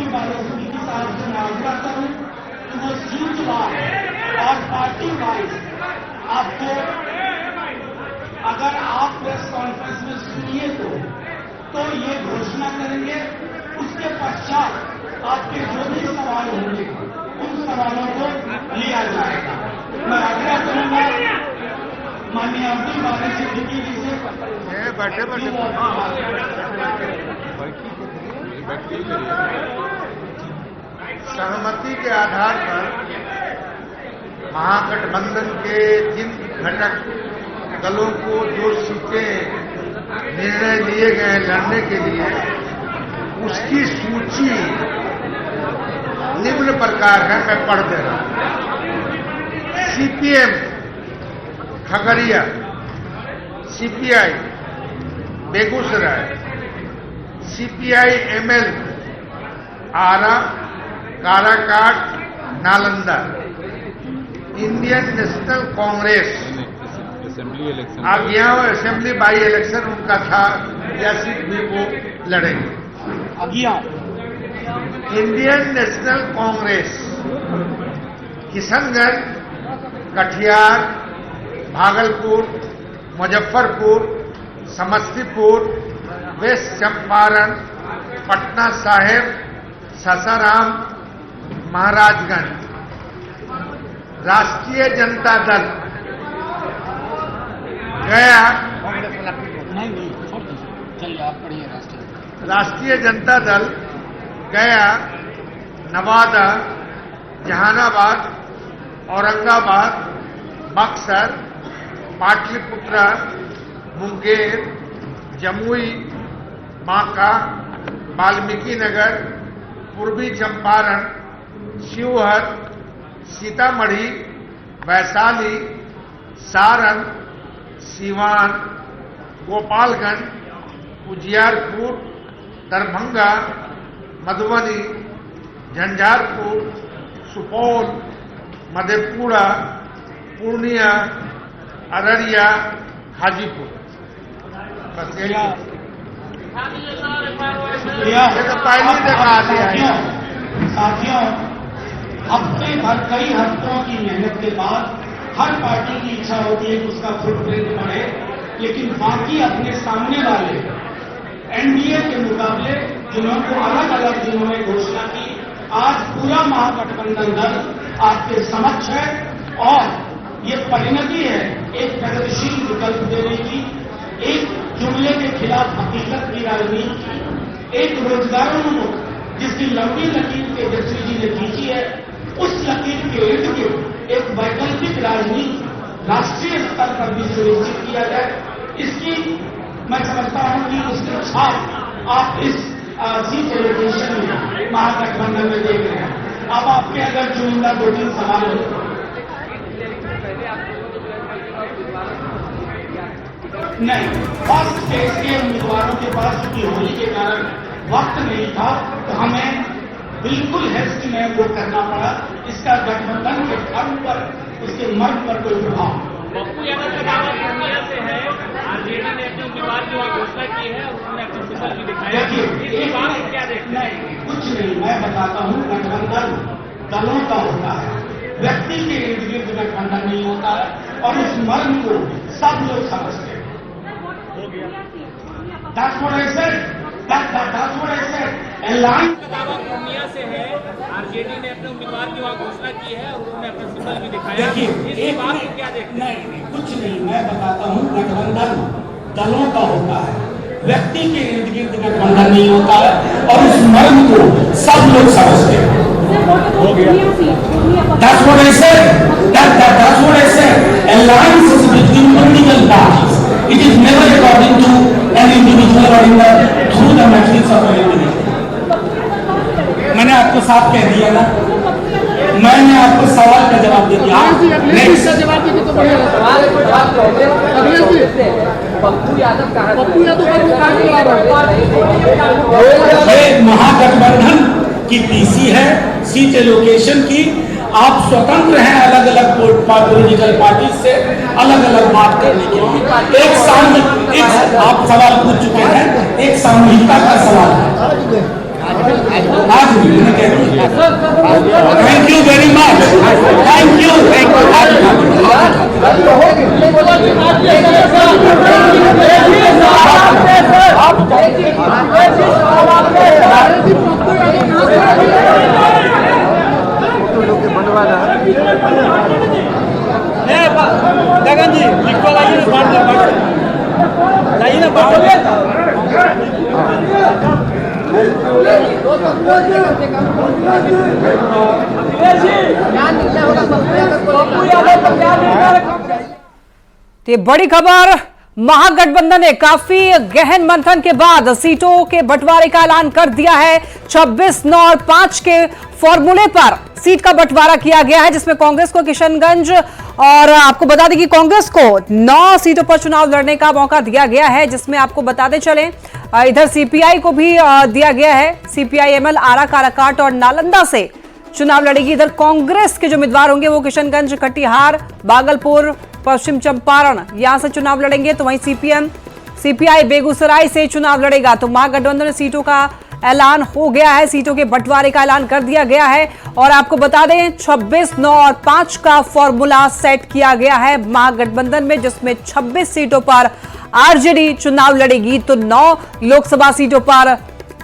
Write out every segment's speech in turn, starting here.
अब्दुल बारी सिद्दीकी साहब से मुआवजा करूं कि वो सीटवार और पार्टी वाइज आपको, अगर आप प्रेस कॉन्फ्रेंस में सुनिए तो ये घोषणा करेंगे। उसके पश्चात आपके जो भी सवाल होंगे उन सवालों को लिया जाएगा। मैं आग्रह करूंगा माननीय अब्दुल बारी सिद्दीकी जी से सहमति के आधार पर महागठबंधन के जिन घटक दलों को जो सीटें निर्णय लिए गए लड़ने के लिए, उसकी सूची निम्न प्रकार है, मैं पढ़ दे रहा हूं। CPM Khagaria, CPI Begusarai, CPI ML Arrah, Karakat, Nalanda, Indian National Congress अब यहाँ असेंबली बाई इलेक्शन उनका था, या सीट भी वो लड़ेंगे। Indian National Congress Kishanganj, Katihar, Bhagalpur, Muzaffarpur, Samastipur, West Champaran, Patna Sahib, Sasaram, Maharajganj. Rashtriya Janata दल गया, राष्ट्रीय जनता दल गया, नवादा, जहानाबाद, औरंगाबाद, बक्सर, पाटलिपुत्र, मुंगेर, जमुई, बांका, वाल्मीकि नगर, पूर्वी चंपारण, शिवहर, सीतामढ़ी, वैशाली, सारण, सीवान, गोपालगंज, उजियारपुर, दरभंगा, मधुबनी, झंझारपुर, सुपौल, मधेपुरा, पूर्णिया, अररिया, हाजीपुर। बस यही तो पहले दिखा दिया। साथियों, हफ्ते भर, कई हफ्तों की मेहनत के बाद हर पार्टी की इच्छा होती है कि उसका फुटप्रिंट बढ़े, लेकिन बाकी अपने सामने वाले एनडीए के मुकाबले जिन्होंने अलग अलग जिन्होंने घोषणा की, आज पूरा महागठबंधन दल आपके समक्ष है और ये परिणति है एक प्रगतिशील विकल्प देने की, एक जुमले के खिलाफ हकीकत की राजनीति, एक रोजगारोन्मुख जिसकी लंबी लकीर तेजस्वी जी ने खींची है, उस लकीर के इर्द गिर्द एक वैकल्पिक राजनीति राष्ट्रीय स्तर पर भी सुनिश्चित किया जाए। इसकी मैं समझता हूं कि उसके छाप आप इस सीट एलोकेशन में महागठबंधन में देख रहे हैं। अब आपके अगर चुनिंदा 2-3 सवाल हो। नहीं, फर्स्ट फेज के उम्मीदवारों के पास चूंकि होली के कारण वक्त नहीं था तो हमें बिल्कुल हेस्ट में वो करना पड़ा। इसका गठबंधन के फर्म पर, उसके मर्म पर कोई प्रभाव। पप्पू यादव का दावा पूर्णिया से है, आरजेडी ने अपने उम्मीदवार की घोषणा की है, उन्होंने अपनी सिफारिश भी दिखाया। देखिए, इस बात को क्या देखते हैं? नहीं, कुछ नहीं, मैं बताता हूं, गठबंधन दलों का होता है, व्यक्ति के इर्द गिर्द गठबंधन नहीं होता है, और उस मर्म को सब लोग समझते हैं। That's what I said. That's what I said. Alliance का दावा पूर्णिया से है, आरजेडी ने अपने उम्मीदवार की घोषणा की है और उन्होंने अपना सिफारिश भी दिखाया। देखिए, इस बात को क्या देखते हैं? नहीं, कुछ नहीं, मैं बताता हूं, गठबंधन दलों का होता है, व्यक्ति के इर्द गिर्द गठबंधन नहीं होता है, और उस मर्म को सब लोग समझते हैं। That's what I said. That's what I said. Alliance is between political parties. It is never according to an individual or in the through the metrics of an individual. मैंने आपको साफ कह दिया ना, मैंने आपको सवाल का जवाब दे दिया। इसका जवाब दीजिए तो बढ़िया पप्पू यादव ये महागठबंधन की पीसी है, सीट एलोकेशन की। आप स्वतंत्र हैं अलग अलग पॉलिटिकल पार्टी से अलग अलग बात करने के लिए। एक आप सवाल पूछ चुके हैं, एक सामूहिकता का सवाल है। Thank you very much, thank you. Gagan ji लिखवा लाइए ये बड़ी खबर, महागठबंधन ने काफी गहन मंथन के बाद सीटों के बंटवारे का ऐलान कर दिया है। 26, 9 और 5 के फॉर्मूले पर सीट का बंटवारा किया गया है, जिसमें कांग्रेस को किशनगंज, और आपको बता दें कि कांग्रेस को 9 सीटों पर चुनाव लड़ने का मौका दिया गया है, जिसमें आपको बताते चलें इधर सीपीआई को भी दिया गया है। सीपीआई-एमएल आरा, काराकाट और नालंदा से चुनाव लड़ेगी। इधर कांग्रेस के जो उम्मीदवार होंगे वो किशनगंज, कटिहार, भागलपुर, पश्चिम चंपारण यहां से चुनाव लड़ेंगे। तो वहीं सीपीएम, सीपीआई बेगूसराय से चुनाव लड़ेगा। तो महागठबंधन सीटों का ऐलान हो गया है, सीटों के बंटवारे का ऐलान कर दिया गया है। और आपको बता दें 26, 9 और 5 का फॉर्मूला सेट किया गया है महागठबंधन में, जिसमें 26 सीटों पर आरजेडी चुनाव लड़ेगी, तो 9 लोकसभा सीटों पर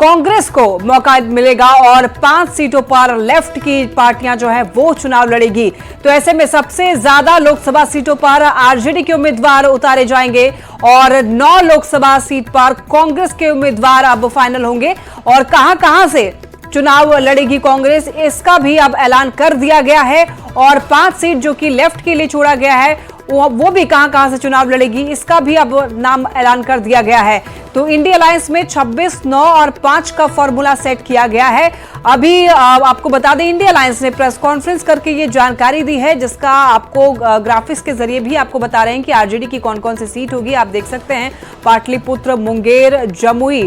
कांग्रेस को मौका मिलेगा और 5 सीटों पर लेफ्ट की पार्टियां जो है वो चुनाव लड़ेगी। तो ऐसे में सबसे ज्यादा लोकसभा सीटों पर आरजेडी के उम्मीदवार उतारे जाएंगे और 9 लोकसभा सीट पर कांग्रेस के उम्मीदवार अब फाइनल होंगे। और कहां से चुनाव लड़ेगी कांग्रेस, इसका भी अब ऐलान कर दिया गया है। और 5 सीट जो कि लेफ्ट के लिए छोड़ा गया है, वो भी कहां से चुनाव लड़ेगी, इसका भी अब नाम ऐलान कर दिया गया है। तो इंडिया अलायंस में 26, 9 और 5 का फॉर्मूला सेट किया गया है। अभी आपको बता दें इंडिया अलायंस ने प्रेस कॉन्फ्रेंस करके ये जानकारी दी है, जिसका आपको ग्राफिक्स के जरिए भी आपको बता रहे हैं कि आरजेडी की कौन कौन सी सीट होगी। आप देख सकते हैं पाटलिपुत्र, मुंगेर, जमुई,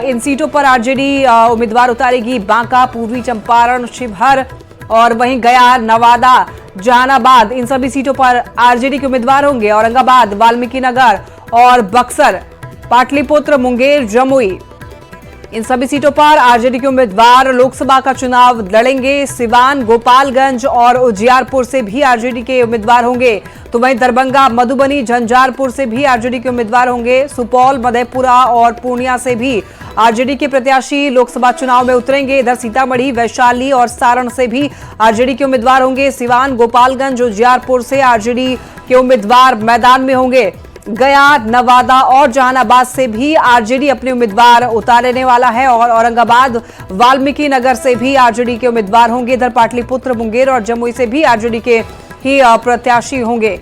इन सीटों पर आरजेडी उम्मीदवार उतारेगी। बांका, पूर्वी चंपारण, शिवहर और वहीं गया, नवादा, जहानाबाद, इन सभी सीटों पर आरजेडी के उम्मीदवार होंगे। औरंगाबाद, वाल्मीकि नगर और बक्सर, पाटलिपुत्र, मुंगेर, जमुई, इन सभी सीटों पर आरजेडी के उम्मीदवार लोकसभा का चुनाव लड़ेंगे। सिवान, गोपालगंज और उजियारपुर से भी आरजेडी के उम्मीदवार होंगे। तो वहीं दरभंगा, मधुबनी, झंझारपुर से भी आरजेडी के उम्मीदवार होंगे। सुपौल, मधेपुरा और पूर्णिया से भी आरजेडी के प्रत्याशी लोकसभा चुनाव में उतरेंगे। इधर सीतामढ़ी, वैशाली और सारण से भी आरजेडी के उम्मीदवार होंगे। सिवान, गोपालगंज, उजियारपुर से आरजेडी के उम्मीदवार मैदान में होंगे। गया, नवादा और जहानाबाद से भी आरजेडी अपने उम्मीदवार उतारने वाला है। और औरंगाबाद, वाल्मीकि नगर से भी आरजेडी के उम्मीदवार होंगे। इधर पाटलिपुत्र, मुंगेर और जमुई से भी आरजेडी के ही प्रत्याशी होंगे।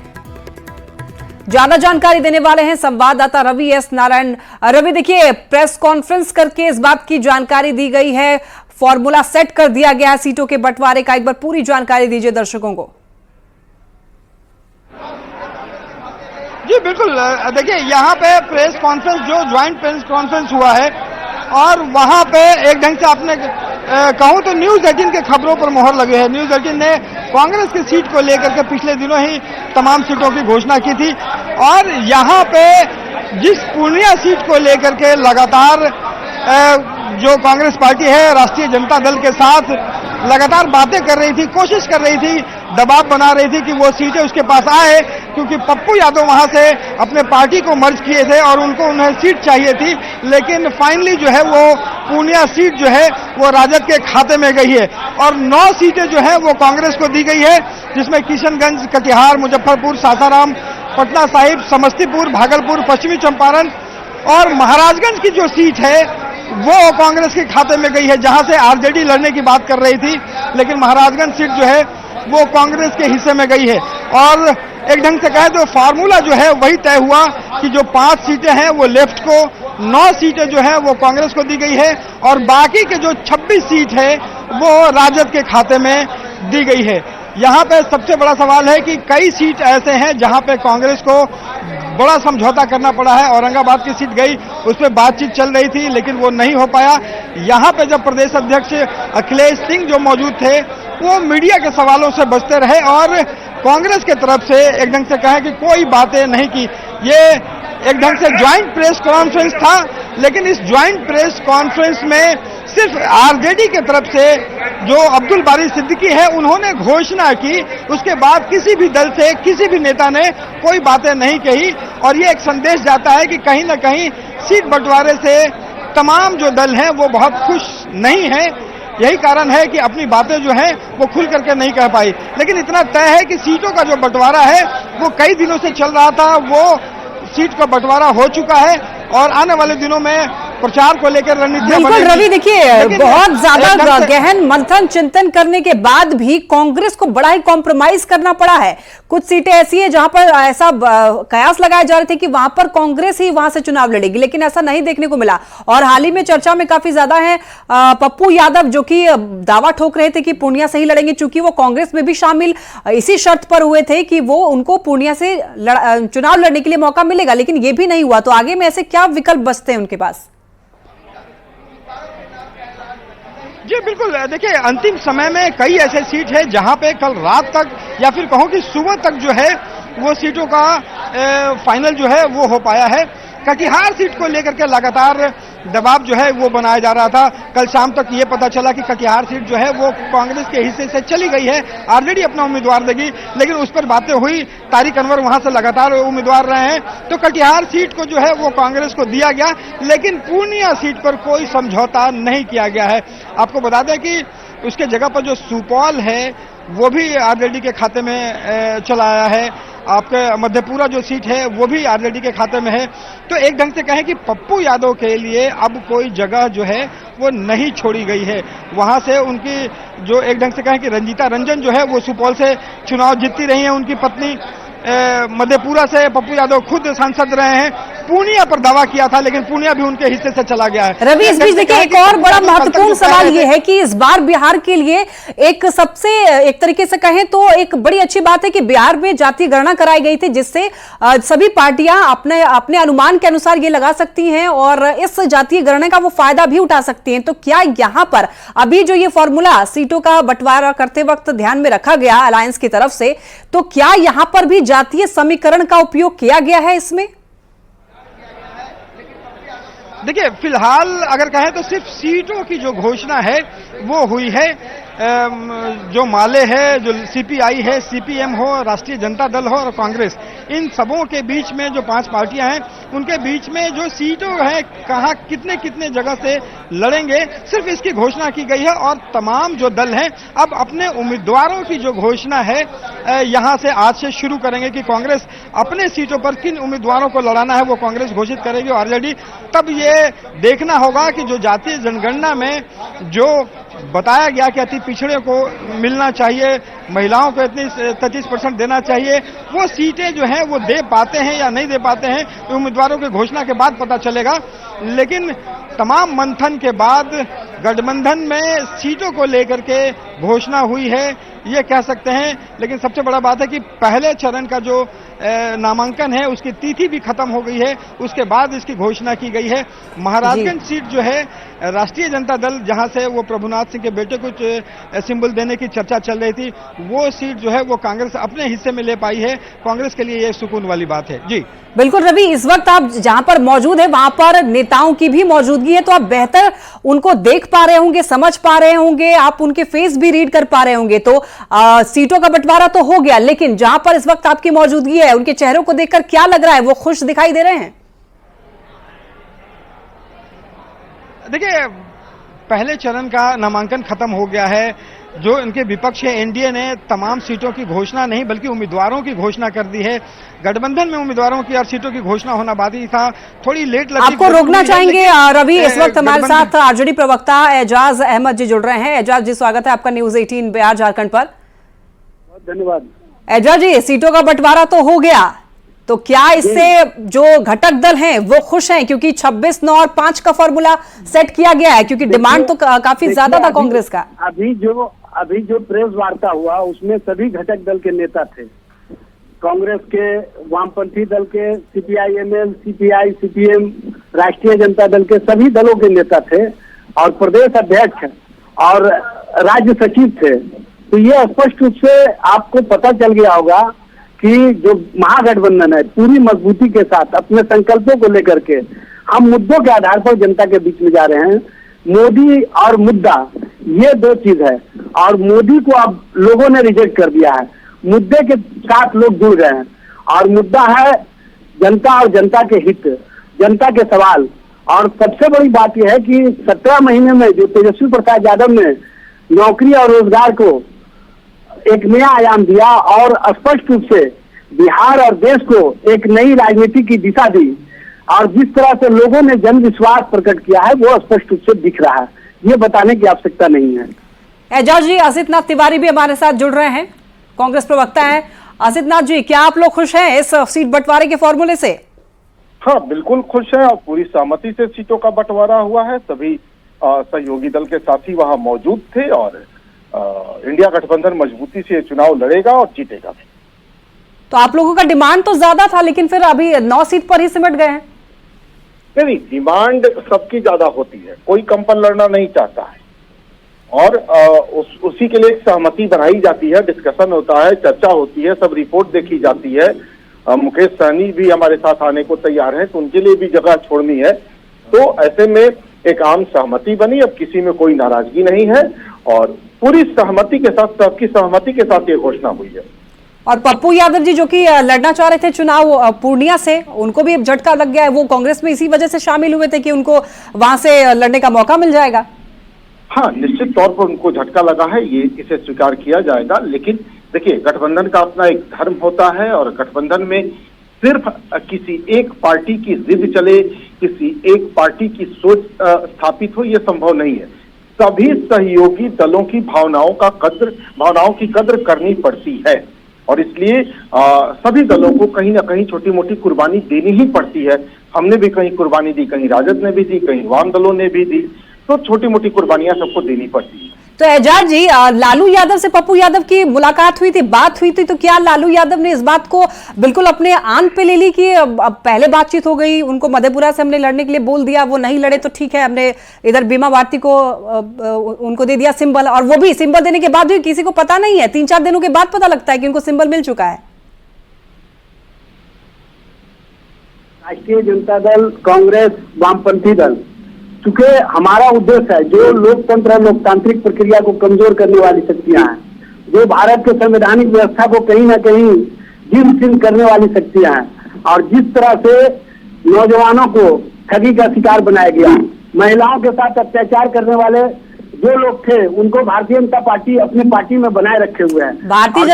ज्यादा जानकारी देने वाले हैं संवाददाता रवि एस नारायण। रवि, देखिए प्रेस कॉन्फ्रेंस करके इस बात की जानकारी दी गई है, फॉर्मूला सेट कर दिया गया है सीटों के बंटवारे का। एक बार पूरी जानकारी दीजिए दर्शकों को। जी बिल्कुल, देखिए यहाँ पे प्रेस कॉन्फ्रेंस, जो ज्वाइंट प्रेस कॉन्फ्रेंस हुआ है, और वहाँ पे एक ढंग से आपने कहूँ तो न्यूज 18 के खबरों पर मोहर लगे है। न्यूज 18 ने कांग्रेस की सीट को लेकर के पिछले दिनों ही तमाम सीटों की घोषणा की थी। और यहाँ पे जिस पूर्णिया सीट को लेकर के लगातार जो कांग्रेस पार्टी है राष्ट्रीय जनता दल के साथ लगातार बातें कर रही थी, कोशिश कर रही थी, दबाव बना रही थी कि वो सीटें उसके पास आए, क्योंकि पप्पू यादव वहां से अपने पार्टी को मर्ज किए थे और उन्हें सीट चाहिए थी। लेकिन फाइनली जो है वो पूर्णिया सीट जो है वो राजद के खाते में गई है और 9 सीटें जो है वो कांग्रेस को दी गई है, जिसमें किशनगंज, कटिहार, मुजफ्फरपुर, सासाराम, पटना साहिब, समस्तीपुर, भागलपुर, पश्चिमी चंपारण और महाराजगंज की जो सीट है वो कांग्रेस के खाते में गई है, जहां से आरजेडी लड़ने की बात कर रही थी। लेकिन महाराजगंज सीट जो है वो कांग्रेस के हिस्से में गई है। और एक ढंग से कहे तो फार्मूला जो है वही तय हुआ कि जो 5 सीटें हैं वो लेफ्ट को, 9 सीटें जो है वो कांग्रेस को दी गई है और बाकी के जो 26 सीट है वो राजद के खाते में दी गई है। यहाँ पे सबसे बड़ा सवाल है कि कई सीट ऐसे हैं जहाँ पे कांग्रेस को बड़ा समझौता करना पड़ा है। औरंगाबाद की सीट गई, उसमें बातचीत चल रही थी लेकिन वो नहीं हो पाया। यहाँ पे जब प्रदेश अध्यक्ष अखिलेश सिंह जो मौजूद थे वो मीडिया के सवालों से बचते रहे और कांग्रेस के तरफ से एक ढंग से कहा कि कोई बातें नहीं की। ये एक ढंग से ज्वाइंट प्रेस कॉन्फ्रेंस था, लेकिन इस ज्वाइंट प्रेस कॉन्फ्रेंस में सिर्फ आरजेडी के तरफ से जो अब्दुल बारी सिद्दीकी है उन्होंने घोषणा की, उसके बाद किसी भी दल से किसी भी नेता ने कोई बातें नहीं कही। और ये एक संदेश जाता है कि कहीं ना कहीं सीट बंटवारे से तमाम जो दल हैं वो बहुत खुश नहीं है। यही कारण है कि अपनी बातें जो हैं वो खुल करके नहीं कह पाई। लेकिन इतना तय है कि सीटों का जो बंटवारा है वो कई दिनों से चल रहा था, वो सीट का बंटवारा हो चुका है और आने वाले दिनों में प्रचार को लेकर रणनीति। बिल्कुल रवि, देखिए बहुत ज्यादा गहन मंथन चिंतन करने के बाद भी कांग्रेस को बड़ा ही कॉम्प्रोमाइज करना पड़ा है। कुछ सीटें ऐसी हैं जहां पर ऐसा कयास लगाए जा रहे थे कि वहां पर कांग्रेस ही वहां से चुनाव लड़ेगी, लेकिन ऐसा नहीं देखने को मिला। और हाल ही में चर्चा में काफी ज्यादा है पप्पू यादव, जो कि दावा ठोक रहे थे कि पूर्णिया से ही लड़ेंगे, चूंकि वो कांग्रेस में भी शामिल इसी शर्त पर हुए थे कि वो उनको पूर्णिया से चुनाव लड़ने के लिए मौका मिलेगा, लेकिन ये भी नहीं हुआ। तो आगे में ऐसे क्या विकल्प बचते हैं उनके पास? जी बिल्कुल, देखिए अंतिम समय में कई ऐसे सीट है जहां पे कल रात तक या फिर कहूं कि सुबह तक जो है वो सीटों का फाइनल जो है वो हो पाया है। कटिहार सीट को लेकर के लगातार दबाव जो है वो बनाया जा रहा था। कल शाम तक ये पता चला कि कटिहार सीट जो है वो कांग्रेस के हिस्से से चली गई है, ऑलरेडी अपना उम्मीदवार देगी, लेकिन उस पर बातें हुई। तारिक अनवर वहां से लगातार उम्मीदवार रहे हैं, तो कटिहार सीट को जो है वो कांग्रेस को दिया गया, लेकिन पूर्णिया सीट पर कोई समझौता नहीं किया गया है। आपको बता दें कि उसके जगह पर जो सुपौल है वो भी आरजेडी के खाते में चला आया है। आपके मधेपुरा जो सीट है वो भी आरजेडी के खाते में है। तो एक ढंग से कहें कि पप्पू यादव के लिए अब कोई जगह जो है वो नहीं छोड़ी गई है। वहां से उनकी जो एक ढंग से कहें कि रंजीता रंजन जो है वो सुपौल से चुनाव जीतती रही है, उनकी पत्नी मधेपुरा से पप्पू यादव खुद सांसद रहे हैं। पूर्णिया पर दावा किया था, लेकिन पूर्णिया भी उनके हिस्से से चला गया है। रवि, इस बीच देखिए एक और बड़ा महत्वपूर्ण सवाल ये है कि इस बार बिहार के लिए एक सबसे एक तरीके से कहें तो एक बड़ी अच्छी बात है कि बिहार में जातीय गणना कराई गई थी, जिससे सभी पार्टियां अपने अनुमान के अनुसार ये लगा सकती हैं और इस जातीय गणना का वो फायदा भी उठा सकती हैं। तो क्या यहां पर अभी जो ये फॉर्मूला सीटों का बंटवारा करते वक्त ध्यान में रखा गया अलायंस की तरफ से, तो क्या यहां पर भी जातीय समीकरण का उपयोग किया गया है इसमें? देखिए फिलहाल अगर कहें तो सिर्फ सीटों की जो घोषणा है वो हुई है। जो माले है, जो सीपीआई है, सीपीएम हो, राष्ट्रीय जनता दल हो और कांग्रेस, इन सबों के बीच में जो 5 पार्टियां हैं उनके बीच में जो सीटों है कहां कितने कितने जगह से लड़ेंगे, सिर्फ इसकी घोषणा की गई है। और तमाम जो दल हैं अब अपने उम्मीदवारों की जो घोषणा है यहां से आज से शुरू करेंगे कि कांग्रेस अपने सीटों पर किन उम्मीदवारों को लड़ाना है वो कांग्रेस घोषित करेगी ऑलरेडी। तब ये देखना होगा कि जो जातीय जनगणना में जो बताया गया कि अति पिछड़े को मिलना चाहिए, महिलाओं को इतनी 33% देना चाहिए, वो सीटें जो हैं वो दे पाते हैं या नहीं दे पाते हैं, तो उम्मीदवारों की घोषणा के बाद पता चलेगा। लेकिन तमाम मंथन के बाद गठबंधन में सीटों को लेकर के घोषणा हुई है ये कह सकते हैं। लेकिन सबसे बड़ा बात है कि पहले चरण का जो नामांकन है उसकी तिथि भी खत्म हो गई है, उसके बाद इसकी घोषणा की गई है। महाराजगंज सीट जो है राष्ट्रीय जनता दल, जहां से वो प्रभुनाथ सिंह के बेटे को सिंबल देने की चर्चा चल रही थी, वो सीट जो है वो कांग्रेस अपने हिस्से में ले पाई है। कांग्रेस के लिए ये सुकून वाली बात है। जी बिल्कुल रवि, इस वक्त आप जहां पर मौजूद है वहां पर नेताओं की भी मौजूदगी है, तो आप बेहतर उनको देख पा रहे होंगे, समझ पा रहे होंगे, आप उनके फेस भी रीड कर पा रहे होंगे। तो सीटों का बंटवारा तो हो गया, लेकिन जहां पर इस वक्त आपकी मौजूदगी है उनके चेहरों को देखकर क्या लग रहा है? वो खुश दिखाई दे रहे हैं? देखिए पहले चरण का नामांकन खत्म हो गया है। जो इनके विपक्ष है एनडीए ने तमाम सीटों की घोषणा नहीं बल्कि उम्मीदवारों की घोषणा कर दी है। गठबंधन में उम्मीदवारों की और सीटों की घोषणा होना बाकी था, थोड़ी लेट लगी। आपको रोकना चाहेंगे रवि, इस वक्त हमारे साथ आरजेडी प्रवक्ता एजाज अहमद जी जुड़ रहे हैं। एजाज जी, स्वागत है आपका न्यूज 18 बिहार झारखंड पर। धन्यवाद। एजाज जी, सीटों का बंटवारा तो हो गया, तो क्या इससे जो घटक दल हैं वो खुश हैं? क्योंकि 26, 9 और 5 का फॉर्मूला सेट किया गया है, क्योंकि डिमांड तो काफी ज्यादा था कांग्रेस का। अभी जो प्रेस वार्ता हुआ उसमें सभी घटक दल के नेता थे, कांग्रेस के, वामपंथी दल के, सीपीआई-एमएल, सीपीआई, सीपीएम, राष्ट्रीय जनता दल के सभी दलों के नेता थे और प्रदेश अध्यक्ष और राज्य सचिव थे। तो ये स्पष्ट रूप से आपको पता चल गया होगा कि जो महागठबंधन है पूरी मजबूती के साथ अपने संकल्पों को लेकर के हम मुद्दों के आधार पर जनता के बीच में जा रहे हैं। मोदी और मुद्दा ये दो चीज है, और मोदी को अब लोगों ने रिजेक्ट कर दिया है, मुद्दे के साथ लोग जुड़ गए हैं। और मुद्दा है जनता और जनता के हित, जनता के सवाल। और सबसे बड़ी बात यह है कि 17 महीने में जो तेजस्वी प्रसाद यादव ने नौकरी और रोजगार को एक नया आयाम दिया और स्पष्ट रूप से बिहार और देश को एक नई राजनीति की दिशा दी, और जिस तरह से लोगों ने जन विश्वास प्रकट किया है वो स्पष्ट रूप से दिख रहा है, ये बताने की आवश्यकता नहीं है। एजाज जी, असित नाथ तिवारी भी हमारे साथ जुड़ रहे हैं, कांग्रेस प्रवक्ता हैं। असित नाथ जी, क्या आप लोग खुश हैं इस सीट बंटवारे के फॉर्मूले से? हाँ, बिल्कुल खुश है और पूरी सहमति से सीटों का बंटवारा हुआ है। सभी सहयोगी दल के साथी वहां मौजूद थे और इंडिया गठबंधन मजबूती से चुनाव लड़ेगा और जीतेगा भी। तो आप लोगों का डिमांड तो ज्यादा था, लेकिन फिर अभी 9 सीट पर ही सिमट गए हैं। नहीं, डिमांड सबकी ज्यादा होती है, कोई कंपन लड़ना नहीं चाहता है और उसी के लिए एक सहमति बनाई जाती है, डिस्कशन होता है, चर्चा होती है, सब रिपोर्ट देखी जाती है। मुकेश सहनी भी हमारे साथ आने को तैयार है, तो उनके लिए भी जगह छोड़नी है। तो ऐसे में एक आम सहमति बनी, अब किसी में कोई नाराजगी नहीं है और पूरी सहमति के साथ, सबकी सहमति के साथ ये घोषणा हुई है। और पप्पू यादव जी जो कि लड़ना चाह रहे थे चुनाव पूर्णिया से, उनको भी अब झटका लग गया है। वो कांग्रेस में इसी वजह से शामिल हुए थे कि उनको वहां से लड़ने का मौका मिल जाएगा। हाँ, निश्चित तौर पर उनको झटका लगा है, ये इसे स्वीकार किया जाएगा। लेकिन देखिए, गठबंधन का अपना एक धर्म होता है और गठबंधन में सिर्फ किसी एक पार्टी की जिद चले, किसी एक पार्टी की सोच स्थापित हो, ये संभव नहीं है। सभी सहयोगी दलों की भावनाओं की कद्र करनी पड़ती है और इसलिए सभी दलों को कहीं ना कहीं छोटी मोटी कुर्बानी देनी ही पड़ती है। हमने भी कहीं कुर्बानी दी, कहीं राजद ने भी दी, कहीं वाम दलों ने भी दी, तो छोटी मोटी कुर्बानियां सबको देनी पड़ती है। तो एजाज जी, लालू यादव से पप्पू यादव की मुलाकात हुई थी, बात हुई थी, तो क्या लालू यादव ने इस बात को बिल्कुल अपने आन पे ले ली कि अब पहले बातचीत हो गई, उनको मधेपुरा से हमने लड़ने के लिए बोल दिया, वो नहीं लड़े तो ठीक है, हमने इधर बीमा भारती को उनको दे दिया सिंबल, और वो भी सिंबल देने के बाद भी किसी को पता नहीं है, 3-4 दिनों के बाद पता लगता है कि उनको सिंबल मिल चुका है। राष्ट्रीय जनता दल, कांग्रेस, वामपंथी दल, चूंकि हमारा उद्देश्य है जो लोकतंत्र लोकतांत्रिक प्रक्रिया को कमजोर करने वाली शक्तियां हैं, जो भारत के संवैधानिक व्यवस्था को कहीं ना कहीं जीर्ण शीर्ण करने वाली शक्तियां हैं, और जिस तरह से नौजवानों को ठगी का शिकार बनाया गया, महिलाओं के साथ अत्याचार करने वाले जो लोग थे उनको भारतीय जनता पार्टी अपनी पार्टी में बनाए रखे हुए हैं। भारतीय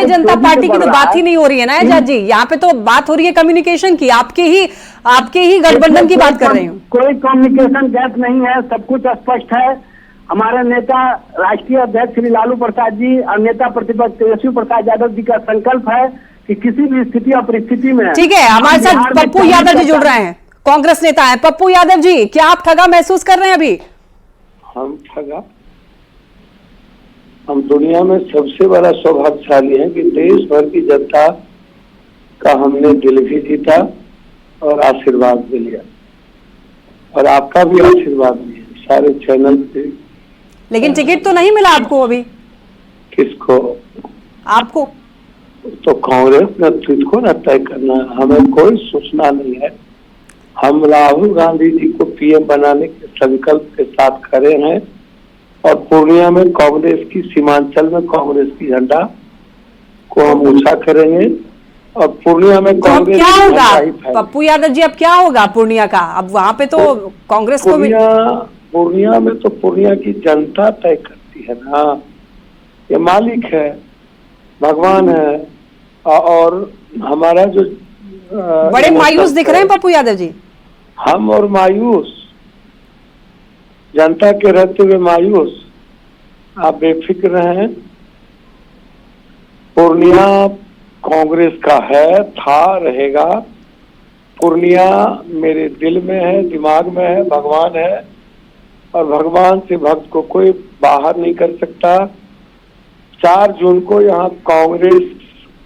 जनता पार्टी की तो बात ही नहीं हो रही है ना एजाज जी, यहाँ पे तो बात हो रही है कम्युनिकेशन की, आपके ही गठबंधन की बात कर रही हूँ। कोई कम्युनिकेशन गैप नहीं है, सब कुछ स्पष्ट है। हमारे नेता राष्ट्रीय अध्यक्ष श्री लालू प्रसाद जी और नेता प्रतिपक्ष तेजस्वी प्रसाद यादव जी का संकल्प है कि किसी भी स्थिति और परिस्थिति में। ठीक है, हमारे साथ पप्पू यादव जी जुड़ रहे हैं, कांग्रेस नेता है। पप्पू यादव जी, क्या आप ठगा महसूस कर रहे हैं अभी? हम ठगा, हम दुनिया में सबसे बड़ा सौभाग्यशाली हैं कि देश भर की जनता का हमने दिल भी जीता और आशीर्वाद भी लिया, और आपका भी आशीर्वाद लिया सारे चैनल पे। लेकिन टिकट तो नहीं मिला आपको अभी? किसको? आपको तो कांग्रेस नेतृत्व को न तय करना, हमें कोई सूचना नहीं है। हम राहुल गांधी जी को पीएम बनाने के संकल्प के साथ खड़े हैं और पूर्णिया में कांग्रेस की, सीमांचल में कांग्रेस की झंडा को हम ऊंचा करेंगे और पूर्णिया में कांग्रेस क्या होगा पप्पू यादव जी? अब क्या होगा पूर्णिया का? अब वहाँ पे तो कांग्रेस को पूर्णिया में तो पूर्णिया की जनता तय करती है ना, ये मालिक है, भगवान है। और हमारा जो बड़े मायूस दिख रहे हैं पप्पू यादव जी। हम और मायूस, जनता के रहते हुए मायूस, आप बेफिक्र रहें। पूर्णिया कांग्रेस का है, था, रहेगा। पूर्णिया मेरे दिल में है, दिमाग में है, भगवान है और भगवान से भक्त को कोई बाहर नहीं कर सकता। 4 जून को यहाँ कांग्रेस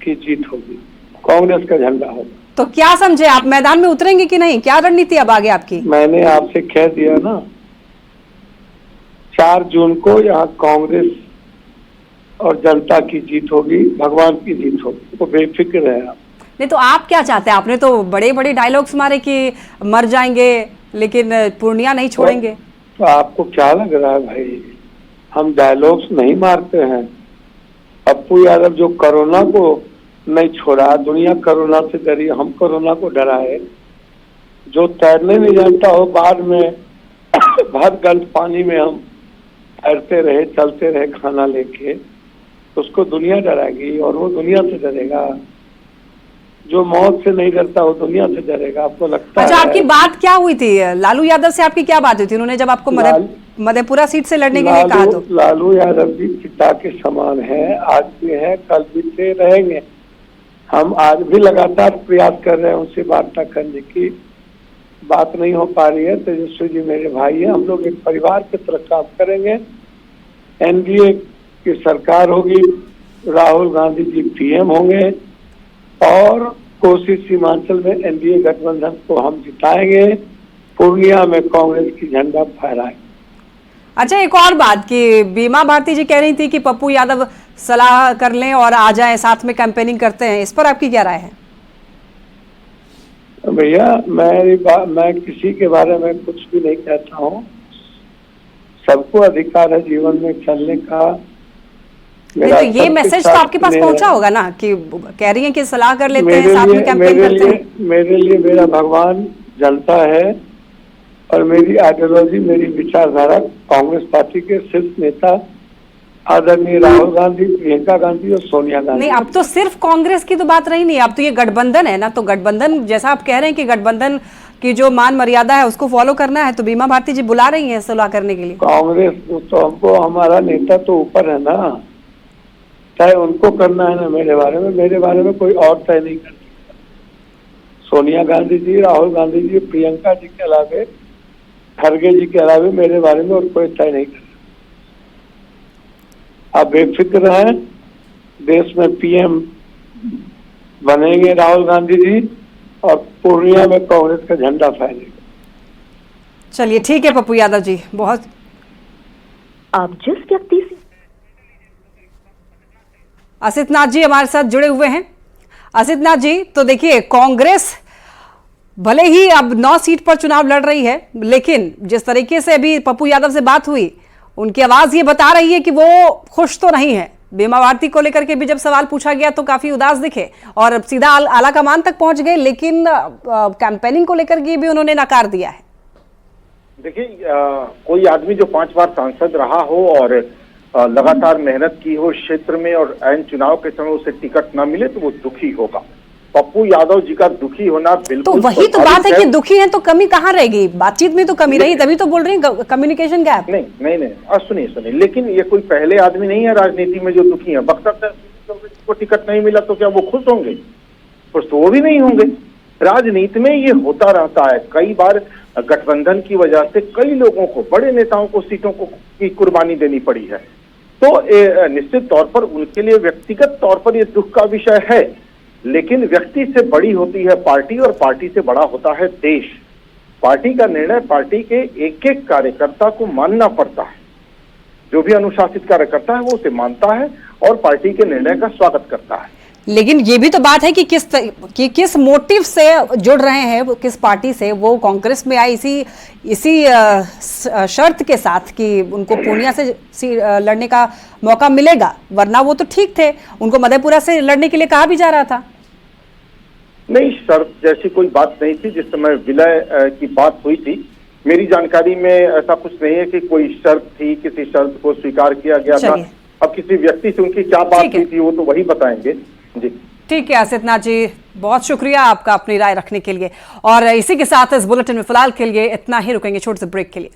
की जीत होगी, कांग्रेस का झंडा होगा। तो क्या समझे आप, मैदान में उतरेंगे कि नहीं? क्या रणनीति अब आगे आपकी? मैंने आपसे कह दिया ना, 4 जून को यहाँ कांग्रेस और जनता की जीत होगी, भगवान की जीत होगी, तो बेफिक्र है आप। नहीं तो आप क्या चाहते हैं? आपने तो बड़े बड़े डायलॉग्स मारे कि मर जाएंगे लेकिन पूर्णिया नहीं छोड़ेंगे। तो आपको क्या लग रहा है भाई, हम डायलॉग्स नहीं मारते हैं। पप्पू यादव जो कोरोना को नहीं छोड़ा, दुनिया कोरोना से डरी, हम कोरोना को डराए। जो तैरने नहीं जानता हो, बाढ़ में भर गल पानी में हम तैरते रहे, चलते रहे खाना लेके, उसको दुनिया डराएगी और वो दुनिया से डरेगा। जो मौत से नहीं डरता वो दुनिया से डरेगा। आपको लगता अच्छा, है? आपकी बात क्या हुई थी लालू यादव से? आपकी क्या बात हुई थी? उन्होंने जब आपको मधेपुरा सीट से लड़ने के लिए कहा तो? लालू यादव जी पिता के समान है, आज भी है, कल भी से रहेंगे। हम आज भी लगातार प्रयास कर रहे हैं उनसे वार्ता करने की, बात नहीं हो पा रही है। तेजस्वी जी मेरे भाई हैं, हम लोग एक परिवार की तरह काम करेंगे। एनडीए की सरकार होगी, राहुल गांधी जी पीएम होंगे और कोसी सीमांचल में एनडीए गठबंधन को हम जिताएंगे। पूर्णिया में कांग्रेस की झंडा फहराएंगे। अच्छा, एक और बात कि बीमा भारती जी कह रही थी कि पप्पू यादव सलाह कर लें और आ जाएं, साथ में कैंपेनिंग करते हैं, इस पर आपकी क्या राय है? भैया मैं किसी के बारे में कुछ भी नहीं कहता हूँ। सबको अधिकार है जीवन में चलने का। नहीं तो ये मैसेज तो आपके पास पहुंचा होगा ना कि कह रही हैं कि सलाह कर लेते हैं, साथ में कैंपेन करते हैं। मेरे लिए मेरा भगवान जनता है और मेरी आइडियोलॉजी, मेरी विचारधारा कांग्रेस पार्टी के शीर्ष नेता आदरणीय राहुल गांधी, प्रियंका गांधी और सोनिया गांधी। नहीं, अब तो सिर्फ कांग्रेस की तो बात रही नहीं, अब तो ये गठबंधन है ना। तो गठबंधन जैसा आप कह रहे हैं कि गठबंधन की जो मान मर्यादा है उसको फॉलो करना है, तो बीमा भारती जी बुला रही है सलाह करने के लिए। कांग्रेस तो हमको, हमारा नेता तो ऊपर है ना, चाहे उनको करना है ना। मेरे बारे में कोई और तय नहीं कर सकता। सोनिया गांधी जी, राहुल गांधी जी, प्रियंका जी के अलावे, खड़गे जी के अलावे मेरे बारे में और कोई तय नहीं कर सकता। आप बेफिक्र हैं, देश में पीएम बनेंगे राहुल गांधी जी और पूर्णिया में कांग्रेस का झंडा फहरेगा। चलिए ठीक है पप्पू यादव जी, बहुत। आप जिस व्यक्ति से असित नाथ जी हमारे साथ जुड़े हुए हैं। असित नाथ जी, तो देखिए कांग्रेस भले ही अब 9 सीट पर चुनाव लड़ रही है, लेकिन जिस तरीके से अभी पप्पू यादव से बात हुई, उनकी आवाज ये बता रही है कि वो खुश तो नहीं है। बीमा भारती को लेकर के भी जब सवाल पूछा गया तो काफी उदास दिखे और सीधा आला कमान तक पहुंच गए, लेकिन कैंपेनिंग को लेकर के भी उन्होंने नकार दिया है। देखिए, कोई आदमी जो 5 बार सांसद रहा हो और लगातार मेहनत की हो क्षेत्र में और ऐन चुनाव के समय उसे टिकट न मिले तो वो दुखी होगा। पप्पू यादव जी का दुखी होना बिल्कुल तो वही तो बात है कि दुखी है तो कमी कहाँ रहेगी? बातचीत में तो कमी रही, तभी तो बोल रही है कम्युनिकेशन गैप। नहीं, सुनिए, लेकिन ये कोई पहले आदमी नहीं है राजनीति में जो दुखी है। बक्सर को टिकट नहीं मिला तो क्या वो खुश होंगे? खुश तो वो भी नहीं होंगे। राजनीति में ये होता रहता है। कई बार गठबंधन की वजह से कई लोगों को, बड़े नेताओं को सीटों को की कुर्बानी देनी पड़ी है। तो निश्चित तौर पर उनके लिए व्यक्तिगत तौर पर ये दुख का विषय है, लेकिन व्यक्ति से बड़ी होती है पार्टी और पार्टी से बड़ा होता है देश। पार्टी का निर्णय पार्टी के एक एक कार्यकर्ता को मानना पड़ता है। जो भी अनुशासित कार्यकर्ता है वो उसे मानता है और पार्टी के निर्णय का स्वागत करता है। लेकिन ये भी तो बात है कि किस मोटिव से जुड़ रहे हैं, किस पार्टी से। वो कांग्रेस में आई इसी शर्त के साथ कि उनको पूर्णिया से लड़ने का मौका मिलेगा, वरना वो तो ठीक थे। उनको मधेपुरा से लड़ने के लिए कहा भी जा रहा था। नहीं, शर्त जैसी कोई बात नहीं थी। जिस समय विलय की बात हुई थी, मेरी जानकारी में ऐसा कुछ नहीं है कि कोई शर्त थी, किसी शर्त को स्वीकार किया गया था। अब किसी व्यक्ति से उनकी क्या बात हुई थी वो तो वही बताएंगे जी। ठीक है असित नाथ जी, बहुत शुक्रिया आपका अपनी राय रखने के लिए। और इसी के साथ इस बुलेटिन में फिलहाल के लिए इतना ही, रुकेंगे छोटे से ब्रेक के लिए।